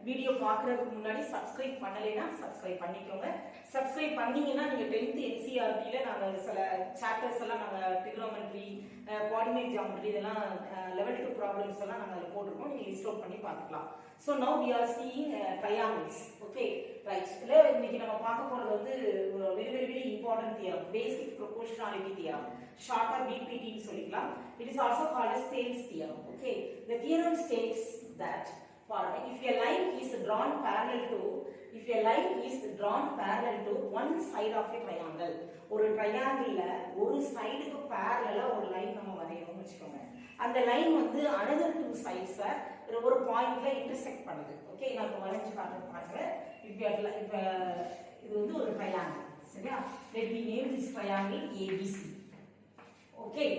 Video பார்க்கறதுக்கு முன்னாடி subscribe பண்ணலைன்னா சப்ஸ்கிரைப் பண்ணிக்கோங்க. சப்ஸ்கிரைப் பண்ணீங்கன்னா நீங்க 10th NCERT-ல நாங்க சில சாப்டர்ஸ் எல்லாம் நாங்க trigonometry, coordinate geometry இதெல்லாம் level 2 ப்ராப்ளம்ஸ் எல்லாம் நாங்க அதுல போட்டுருக்கோம். நீங்க லிஸ்ட் அவுட் பண்ணி பார்த்துக்கலாம். So now we are seeing triangles. Okay, right. இன்னைக்கு நம்ம பார்க்க போறது வந்து very important theorem, basic proportionality theorem. Shorter BPT ன்னு சொல்லிக்கலாம். It is also called as Thales theorem. Okay, the theorem states that if a line is drawn parallel to one side of a triangle, ஒரு triangle-ல ஒரு சைடுக்கு parallel-ஆ ஒரு line நம்ம வரையணும்னு வெச்சுக்கோங்க. அந்த line வந்து another two sides-அ ஒரு பாயிண்ட்ல இன்டர்செக்ட் பண்ணுது. ஓகே, நான் இப்ப வரைஞ்சு காட்டுறேன். இப்ப இது வந்து ஒரு triangle. சரியா? Let me name this triangle ABC. Okay,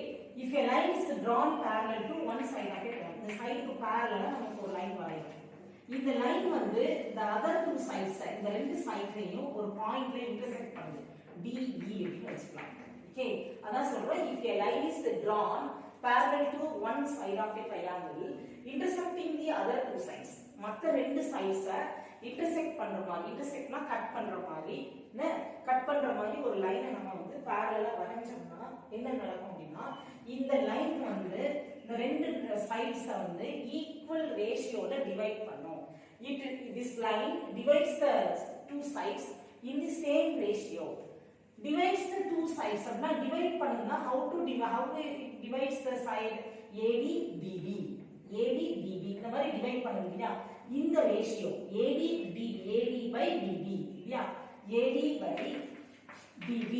if a line is drawn parallel to one side of a triangle, இந்த சைடுக்கு parallel-ஆ நமக்கு ஒரு லைன் வரையணும். இந்த லைன் வந்து the other two sides, இந்த ரெண்டு சைட்லயும் ஒரு பாயிண்ட்ல இன்டர்செக்ட் பண்ணுது. DE ன்னு வெச்சுக்கலாம். ஓகே, அதான் சொல்றேன். if a line is drawn parallel to one side of a triangle intersecting the other two sides, மற்ற ரெண்டு சைட்ஸை இன்டர்செக்ட் பண்ற மாதிரி, இன்டர்செக்ட்னா கட் பண்ற மாதிரி ஒரு லைனை நம்ம வந்து parallel-ஆ வரைஞ்சோம்னா என்ன நடக்கும் அப்படின்னா, இந்த லைன் வந்து இந்த ரெண்டு சைட்ஸை வந்து ஈக்குவல் ரேஷியோல டிவைட் பண்ணும். This line divides the two sides in the same ratio. Divides the two sides. அப்படினா டிவைட் பண்ணுனா how it divides the side AD BB. இந்த மாதிரி டிவைட் பண்ணுது இல்லையா, இந்த ரேஷியோ AD by BB இல்லையா, AD by BB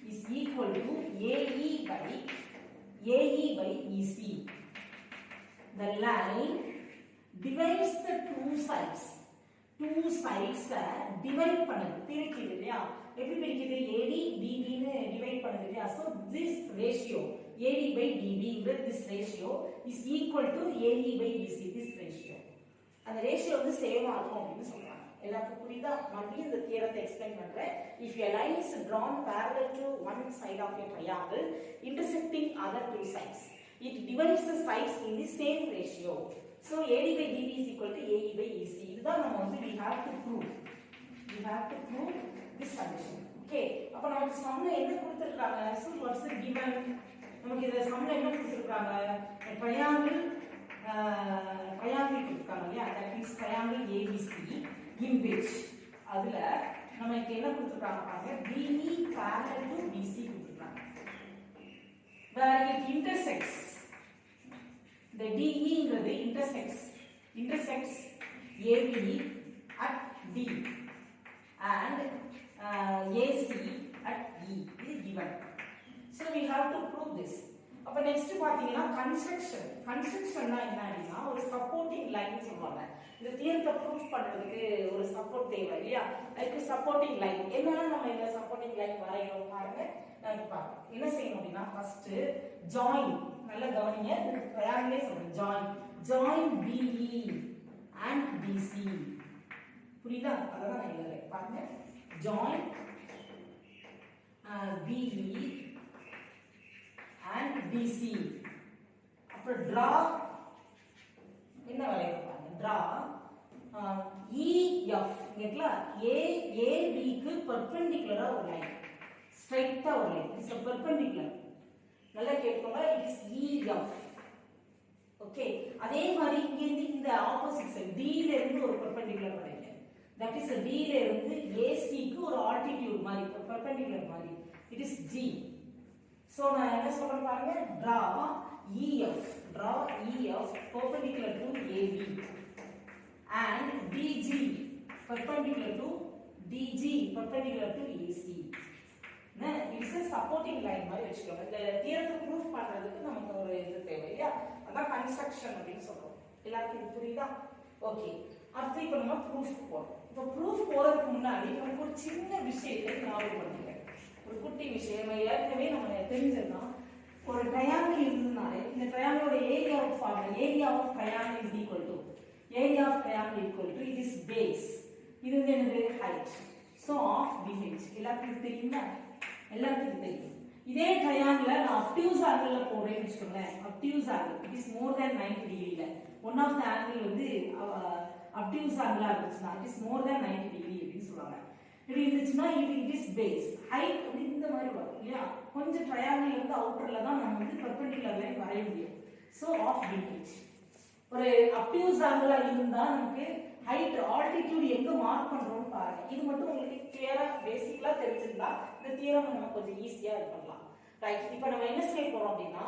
is equal to AE by EC. The line divides the two sides divide பண்ணுது, பிரிக்குது இல்லையா. எப்படி பிரிக்குது? AD BB ன்னு டிவைட் பண்ணுது இல்லையா. so this ratio AD by BB with this ratio is equal to AE by EC. this ratio, அந்த ratio வந்து சேமா இருக்கும் அப்படின்னு சொல்றாங்க. எல்லாருக்கும் புரியுதா? மறுபடியும் இந்த தியரத்தை எக்ஸ்பிளைன் பண்றேன். if a line is drawn parallel to one side of a triangle intersecting other two sides, it divides the sides in the same ratio. so AD by BB is equal to AE by EC. இதுதான் நம்ம வந்து we have to prove this condition. okay, அப்ப நமக்கு சம்ல என்ன கொடுத்திருக்காங்க? so what's the given? நமக்கு இந்த சம்ல என்ன கொடுத்திருக்காங்க? triangle கொடுத்திருக்காங்க இல்லையா, that is triangle ABC in which அதுல நமக்கு என்ன கொடுத்திருக்காங்க பாருங்க, DE parallel to BC கொடுத்திருக்காங்க, where it intersects. the DE ங்கிறது intersects AB at D and AC at E. இது given. so we have to prove this. அப்ப நெக்ஸ்ட் பாத்தீங்கன்னா கன்ஸ்ட்ரக்ஷன்னா என்ன அப்படின்னா, ஒரு சப்போர்ட்டிங் லைன் சொல்லுவாங்க. இந்த தியரத்தை ப்ரூஃப் பண்றதுக்கு ஒரு சப்போர்ட் தேவை இல்லையா, அதுக்கு சப்போர்ட்டிங் லைன். என்னன்னா நம்ம இந்த சப்போர்ட்டிங் லைன் வரையணும் பாருங்க. நான் பாருங்க என்ன செய்யணும் அப்படின்னா, ஃபர்ஸ்ட் ஜாயின், நல்லா கவனிங்க, ட்ரையாங்கிளே சொல்றேன், ஜாயின் BE and BC. புரியுதா? அதான் நான் எழுதுறேன் பாருங்க, ஜாயின் BE and BC. அப்புறம் draw என்ன வரையணும் பாருங்க, draw EF. கேட்கல, AB க்கு பெர்பெண்டிகுலரா ஒரு லைன், ஸ்ட்ரைட்டா ஒரு லைன், இட்ஸ் a perpendicular. நல்லா கேட்கோங்க, இட்ஸ் EF. ஓகே, அதே மாதிரி இங்க இருந்து இந்த ஆப்போசிட் சைடு D ல இருந்து ஒரு பெர்பெண்டிகுலர் வரைங்க, தட் இஸ் D ல இருந்து AC க்கு ஒரு ஆல்டிட்யூட் மாதிரி, ஒரு பெர்பெண்டிகுலர் மாதிரி, இட் இஸ் G. so நான் என்ன சொல்றேன் பாருங்க, draw EF perpendicular to AB and DG perpendicular to AC. It's a supporting line மாதிரி வெச்சுக்கோங்க. இந்த தியரத்தை ப்ரூஃப் பண்றதுக்கு நமக்கு ஒரு இது தேவை இல்லையா, அதான் கன்ஸ்ட்ரக்ஷன் அப்படின்னு சொல்றோம். எல்லாருக்கும் இது புரியுதா? ஓகே, அடுத்து இப்போ நம்ம ப்ரூஃப் போறோம். இப்போ ப்ரூஃப் போறதுக்கு முன்னாடி நமக்கு ஒரு சின்ன விஷயத்தை ஞாபகம் பண்ணுங்க, ஒரு குட்டி விஷயம். ஏற்கனவே நம்ம தெரிஞ்சிருந்தோம், ஒரு ட்ரையாங்கிள் இருந்ததுனாலே இந்த ட்ரையாங்கிளோட area of triangle is equal to it is base, இது வந்து என்னது ஹைட். ஸோ ஆஃப் BH எல்லாத்துக்கும் தெரியுமா? எல்லாத்துக்கும் தெரியும். இதே ட்ரையாங்கிளை நான் அப்டியூஸ் ஆங்கிள் போடுறேன்னு வச்சுக்கோங்களேன், obtuse angle it is more than 90 டிகிரில ஒன் ஆஃப் த ஆங்கிள் வந்து அப்டியூஸ் ஆங்கிளா இருந்துச்சுன்னா it is more than 90 degree அப்படின்னு சொல்லுவாங்க. இப்படி இருந்துச்சுன்னா இட் இஸ் பேஸ். ஹைட் வந்து இந்த மாதிரி வரும் இல்லையா, கொஞ்சம் ட்ரையாங்கிள் இருந்து அவுட்டர்ல தான் நம்ம வந்து பெர்பெண்டிகுலர் லைன் வரைய முடியும். So of BH. ஒரு அப்டியூஸ் ஆங்கிளா இருந்தா நமக்கு ஹைட் ஆல்டிடியூட் எங்க மார்க் பண்றோம்னு பாருங்க. இது மட்டும் உங்களுக்கு கிளியரா பேசிக்கலா தெரிஞ்சிருந்தா இந்த தியரம் நம்ம கொஞ்சம் ஈஸியா இது பண்ணலாம். ரைட், இப்போ நம்ம என்ன செய்ய போறோம் அப்படின்னா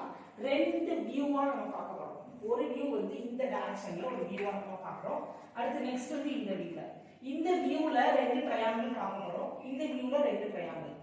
ரெண்டு வியூவா நம்ம பார்க்க போறோம். ஒரு வியூ வந்து இந்த டைரக்ஷன்ல ஒரு வியூவா நம்ம பார்க்கறோம். அடுத்து நெக்ஸ்ட் வந்து இந்த வியூல. இந்த வியூல ரெண்டு ட்ரையாங்கிள் பார்க்க போறோம். இந்த வியூல ரெண்டு ட்ரையாங்கிள்,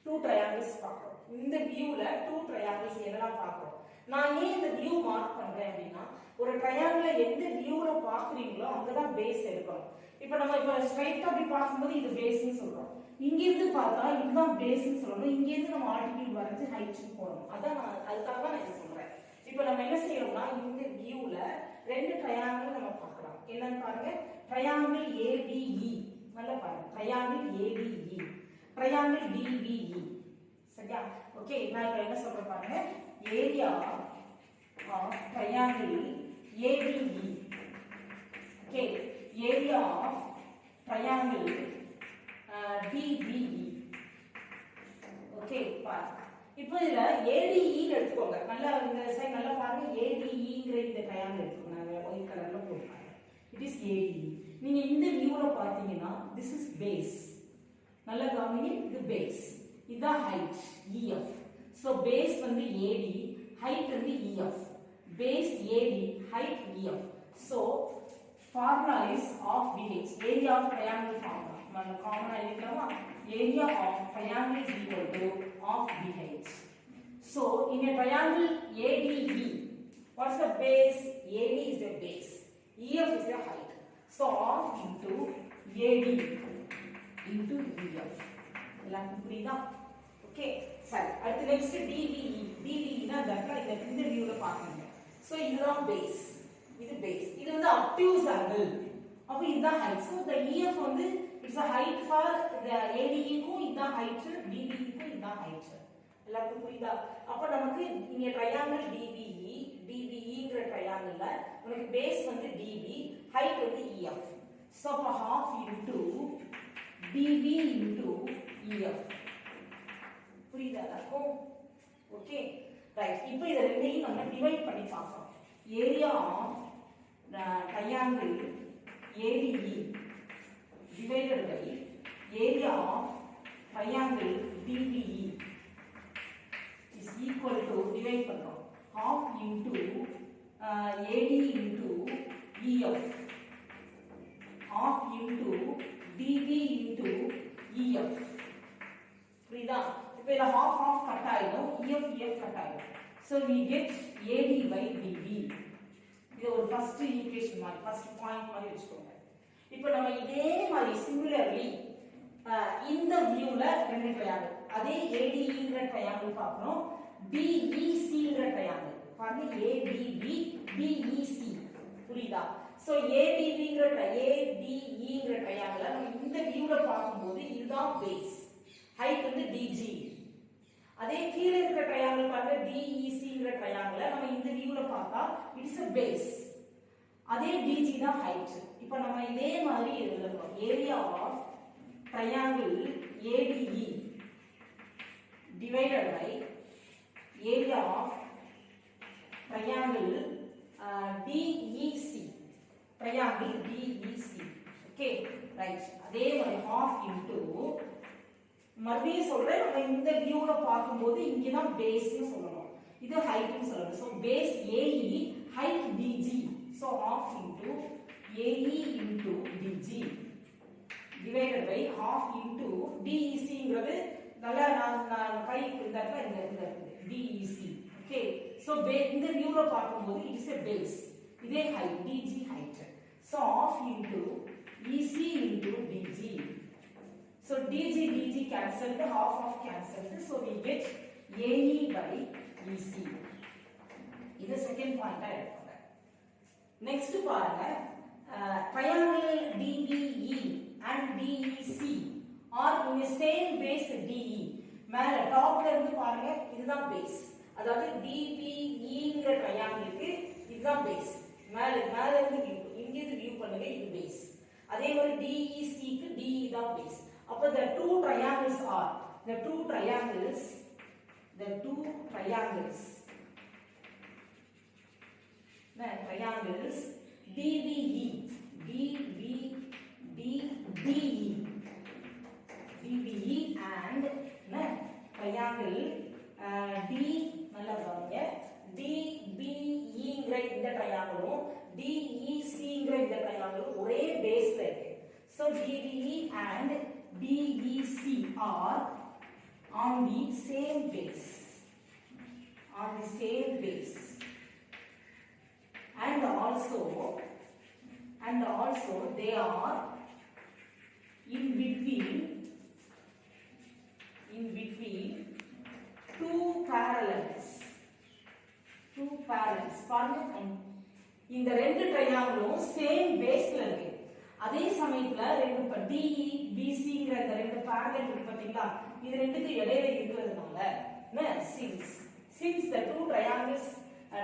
டூ ட்ரையாங்கிள்ஸ் பார்க்கறோம். இந்த வியூல டூ ட்ரையாங்கிள்ஸ் என்னலாம் பார்க்கறோம். நான் ஏன் இந்த வியூ மார்க் பண்றேன் அப்படின்னா ஒரு ட்ரையாங்கிளை எந்த வியூல பாக்குறீங்களோ அங்கதான் பேஸ் எடுக்கணும். இப்போ நம்ம இப்போ ஸ்ட்ரைட்டா அப்படி பார்க்கும்போது இது பேஸ்னு சொல்றோம். இங்க இருந்து பார்த்தா இதுதான் பேஸ்னு சொல்லணும். இங்க இருந்து நம்ம ஆல்டிடியூட் வரைஞ்சு ஹைட் போடணும். அதான் நான் அதுக்காக தான் நான் இதை சொல்றேன். இப்போ நம்ம என்ன செய்யறோம்னா இந்த வியூல ரெண்டு ட்ரையாங்கிள் நம்ம பார்க்கலாம். என்னன்னு பாருங்க, ட்ரையாங்கிள் ABE. நல்லா பாருங்க, ட்ரையாங்கிள் ABE, ட்ரையாங்கிள் DBE. சரியா? ஓகே, நான் இப்போ என்ன சொல்றேன் பாருங்க, area of triangle ABE. Okay, area of triangle DBE. Okay, பாருங்க. இப்போ இதுல ADE எடுத்துக்கோங்க. நல்லா இந்த சைடு நல்லா பாருங்க, ADEங்கற இந்த ட்ரையாங்கிள் எடுத்துக்கோங்க. நான் ஒயிட் கலர்ல போடுறேன். It is ADE. நீங்க இந்த வியூல பாத்தீங்கன்னா this is base. நல்லா கவனிங்க, இது base. இதுதான் height EF. so base வந்து AD, height வந்து EF. base AD, height EF. so formula is of BH. area of triangle formula. நம்ம காமனா எழுதிக்கலாமா? area of triangle is equal to of BH. so in a triangle ADE, what's the base? AD is the base, EF is the height. so of into AD into EF. எல்லாருக்கும் புரியுதா? Okay, சரி. அடுத்து next DBE. DBE னா இந்த வியூல பாருங்க. So இதுதான் base, இது பேஸ். இது வந்து அப்டியூஸ் ஆங்கிள். அப்ப இதுதான் ஹைட். சோ the EF வந்து it's a height for the ADE க்கும் இதுதான் ஹைட், DBE க்கும் இதுதான் ஹைட். எல்லாருக்கும் புரியுதா? அப்ப நமக்கு இங்க ட்ரையாங்கிள் DBEங்கற ட்ரையாங்கிள்ல நமக்கு பேஸ் வந்து DB, ஹைட் வந்து EF. சோ அப்ப half into DB into EF. புரியுதா எல்லாருக்கும்? Okay, right. இப்போ இத ரெண்டையும் நம்ம டிவைட் பண்ணி பார்ப்போம். Area of triangle ADE divided by area of triangle DBE is equal to, divide பண்றோம், half into AD into EF, half into DB into EF. புரியுதா? இப்போ இத half half கட் ஆயிடும், EF கட் ஆயிடும். so we get AD by DB. இது ஒரு first equation மாதிரி, first point மாதிரி வெச்சுக்கோங்க. இப்போ நம்ம இதே மாதிரி சிமிலர்லி இந்த வியூல ரெண்டு ட்ரையாங்கிள், அதே ADEங்கற ட்ரையாங்கிள் பார்க்கணும், DECங்கற ட்ரையாங்கிள் பாருங்க, ADB DEC. புரியுதா? சோ ADEங்கற ட்ரையாங்கிள் நம்ம இந்த வியூல பாக்கும்போது இதுதான் பேஸ், ஹைட் வந்து DG. அதே கீழ இருக்கிற ட்ரையாங்கிள் பாருங்க, DECங்கற ட்ரையாங்கிள் நம்ம இந்த வியூல பார்த்தா இட்ஸ் a பேஸ், அதே DG தான் ஹைட். இப்போ நம்ம இதே மாதிரி எழுதணும், area of triangle ADE divided by area of triangle DEC, triangle DEC. okay, right. அதே மாதிரி half into, மறுபடியும் சொல்றேன், நம்ம இந்த வியூல பார்க்கும்போது இங்க தான் பேஸ்னு சொல்லணும், இது ஹைட்னு சொல்லணும். So base AE, height DG. so half into AE into DG divided by half into DECங்கிறது நல்லா நான் கை இந்த இடத்துல DEC. ஓகே, சோ இந்த வியூல பார்க்கும்போது இட்ஸ் a base, இதே height DG height. so half into EC into DG. so DG cancelled, half cancelled, so we get AE by EC. இது second பாயிண்டா எடுத்துக்கோங்க. நெக்ஸ்ட் பாருங்க, triangle DBE and DEC are in the same base DE. மேல டாப்ல இருந்து பாருங்க, இதுதான் base, அதாவது DBEங்கற ட்ரையாங்கிளுக்கு இதுதான் பேஸ். மேல இருந்து வியூ, இங்க இருந்து வியூ பண்ணுங்க, இது DEC க்கு DE தான் base. அப்ப the two triangles DBE and triangle D நல்லா பாருங்க DBEங்கிற இந்த triangle DECங்கிற இந்த triangle ஒரே பேஸ்ல இருக்கு. So DBE and DEC are on the same base. And also they are in between two parallels. பாருங்க, இந்த ரெண்டு ட்ரையாங்கிளும் சேம் பேஸ்ல இருக்கு. அதே சமயத்துல ரெண்டு DE BCங்கிற இந்த ரெண்டு parallel இருக்கு பாத்தீங்களா, இது ரெண்டுக்கு இடையில இருக்கிறதுனால since the two triangles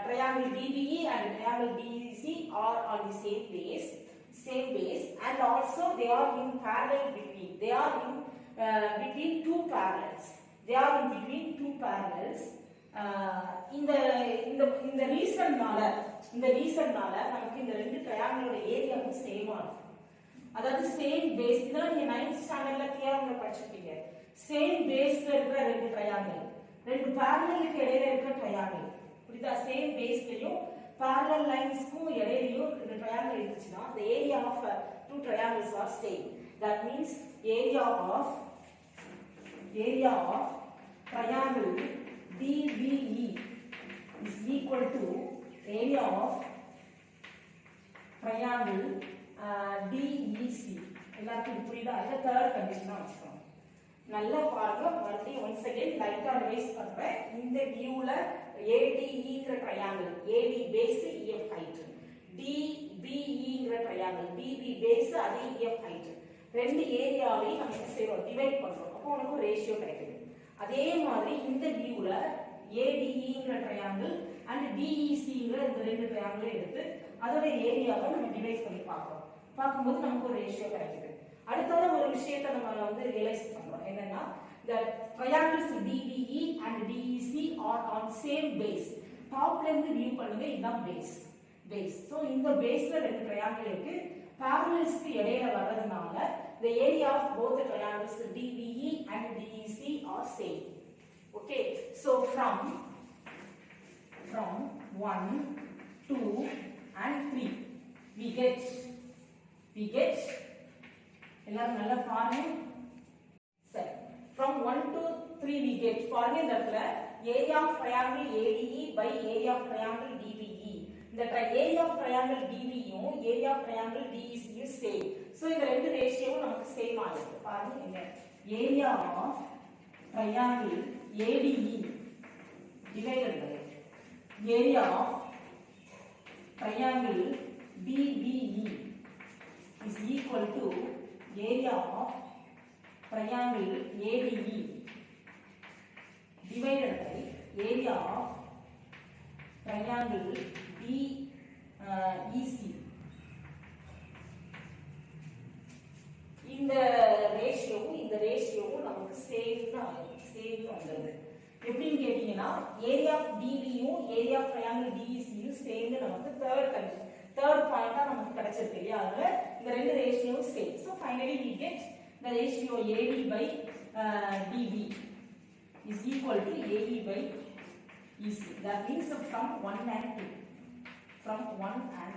triangle DBE and triangle DEC are on the same base and also they are in parallel between between two parallels. இந்த ரீசன்னால நமக்கு இந்த ரெண்டு ட்ரையாங்கிளோட ஏரியாவும் சேமா இருக்கும். அதாவது சேம் பேஸ், இதெல்லாம் நீங்க 9th ஸ்டாண்டர்ட்ல தியரம்ல படிச்சிருப்பீங்க. சேம் பேஸ்ல இருக்கிற ரெண்டு ட்ரையாங்கிள், ரெண்டு parallelக்கு இடையில இருக்கிற ட்ரையாங்கிள், புரியுதா? சேம் பேஸ்லயும் parallel linesக்கும் இடையிலயும் ரெண்டு ட்ரையாங்கிள் இருந்துச்சுன்னா the area of two triangles are same. That means area of triangle DBE is equal to area of triangle DEC. எல்லாருக்கும் புரியுதா? இந்த தேர்ட் கண்டிஷனா வச்சுக்கோங்க. நல்லா பாருங்க, மறுபடியும் once again லைட்டா ரிவைஸ் பண்றேன். இந்த வியூல ADEங்கிற triangle, AD base EF height, DBEங்கிற ட்ரையாங்கிள், DB பேஸ் அதே EF ஹைட், ரெண்டு ஏரியாவையும் நம்ம என்ன செய்றோம், டிவைட் பண்றோம். அப்போ நமக்கு ஒரு ரேஷியோ கிடைக்குது. அதே மாதிரி இந்த வியூல ADEங்கிற ட்ரையாங்கிள் அண்ட் DECங்கிற இந்த ரெண்டு ட்ரையாங்கிளை எடுத்து அதோட ஏரியாவை நம்ம டிவைட் பண்ணி பார்க்கும்போது நமக்கு ஒரு ரேஷியோ கிடைக்குது. அடுத்தது ஒரு விஷயத்தை நம்ம வந்து ரியலைஸ் பண்றோம். என்னன்னா the triangles DBE and DEC are on same base. டாப்ல இருந்து வியூ பண்ணுங்க, இதுதான் பேஸ். சோ இந்த பேஸ்ல ரெண்டு ட்ரையாங்கிள் இருக்கு. parallelsக்கு இடையில வர்றதுனால the area of both the triangles DBE and DEC are same. Okay, so from 1, 2 and 3 we get எல்லாரும் நல்லா பாருங்க. சரி, from 1 to 3 we get பாருங்க, இந்த இடத்துல area of triangle ADE by area of triangle DBE. இந்த area of triangle DBE யும் area of triangle DEC யும் சேம். சோ இந்த ரெண்டு ரேஷியோவும் நமக்கு சேம் ஆகுது. பாருங்க, இந்த area of triangle ADE divided by area of triangle DBE is equal to area of triangle ADE divided by area of triangle DEC. இந்த ரேஷியோவும் நமக்கு சேம் வந்துருது. எப்படின்னு கேட்டீங்கன்னா ஏரியா ஆஃப் டிபியும் ஏரியா ஆஃப் ட்ரையாங்கிள் டிஇசியும் சேர்ந்து நமக்கு தேர்ட் பாயிண்டா நமக்கு கிடைச்சிருக்கு இல்லையா? அதனால இந்த ரெண்டு ரேஷியோவும் same. So finally we get the ratio AD by DB is equal to AE by EC. That means from 1 and 2. From 1 and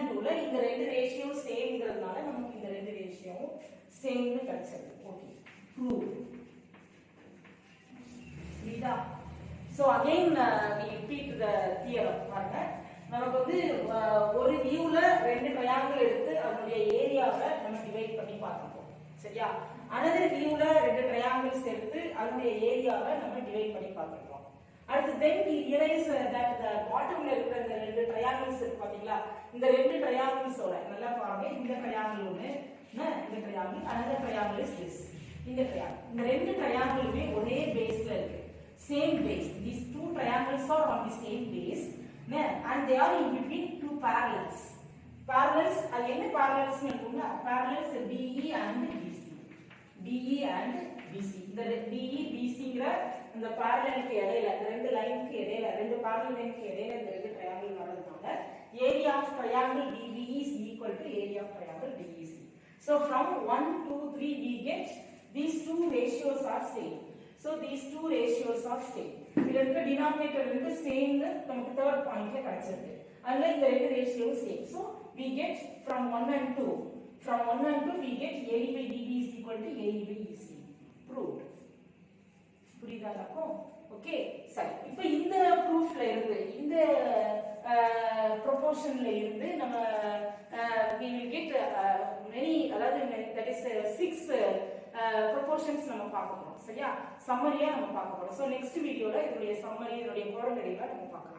2ல இந்த ரெண்டு ரேஷியோ சேம்ங்கிறதுனால நமக்கு இந்த ரெண்டு ரேஷியோவும் சேம்னு கிடைச்சது. Okay, prove. புரியுதா? So again we repeat the theorem. பாருங்க, நமக்கு வந்து ஒரு வியூல ரெண்டு ட்ரையாங்கிள் எடுத்து அதனுடைய ஏரியாவை நம்ம டிவைட் பண்ணி பார்த்துப்போம். சரியா? அனதர் வியூல ரெண்டு ட்ரையாங்கிள்ஸ் எடுத்து அதனுடைய ஏரியாவை நம்ம டிவைட் பண்ணி பார்த்துப்போம். அடுத்து then we realize that the bottomல இருக்கிற இந்த ரெண்டு ட்ரையாங்கிள்ஸ் இருக்கு பாத்தீங்களா? இந்த ரெண்டு ட்ரையாங்கிள்ஸோட நல்லா பாருங்க, இந்த ட்ரையாங்கிள் ஒன்னு, இந்த triangle, another triangle is this. இந்த ட்ரையாங்கிள், இந்த ரெண்டு ட்ரையாங்கிளுமே ஒரே பேஸ்ல இருக்கு. Same base. These two triangles are on the same base and they are in between two parallels. Parallels, அது என்ன parallels இருக்கும்னா parallels DE and BC. DE and BC. இந்த DE BCங்கற இந்த parallelக்கு இடையில ரெண்டு லைனுக்கு இடையில ரெண்டு parallel லைனுக்கு இடையில இந்த ரெண்டு triangle வரதுனால area of triangle DBE is equal to area of triangle DEC. So from 1 2 3 we get these two ratios are same. So these two ratios are same. இதுல இருக்க denominator ரெண்டு சேம் நமக்கு third பாயிண்ட்ல கிடைச்சிருக்கு. அதனால இந்த ரெண்டு ratio same. So we get from 1 and 2. From 1 and 2 we get AD by DB is equal to AE by EC. Proved. புரியுதாக்கும்? ஓகே சரி. இப்போ இந்த ப்ரூஃப்ல இருந்து இந்த ப்ரொபோர்ஷன்ல இருந்து நம்ம we will get many, அதாவது that is 6 proportions நம்ம பார்க்க போறோம். சரியா? சம்மரியா நம்ம பார்க்க போறோம். சோ நெக்ஸ்ட் வீடியோல இதோட சம்மரி இதோட கோரங்கடைகளை நம்ம பார்க்கலாம்.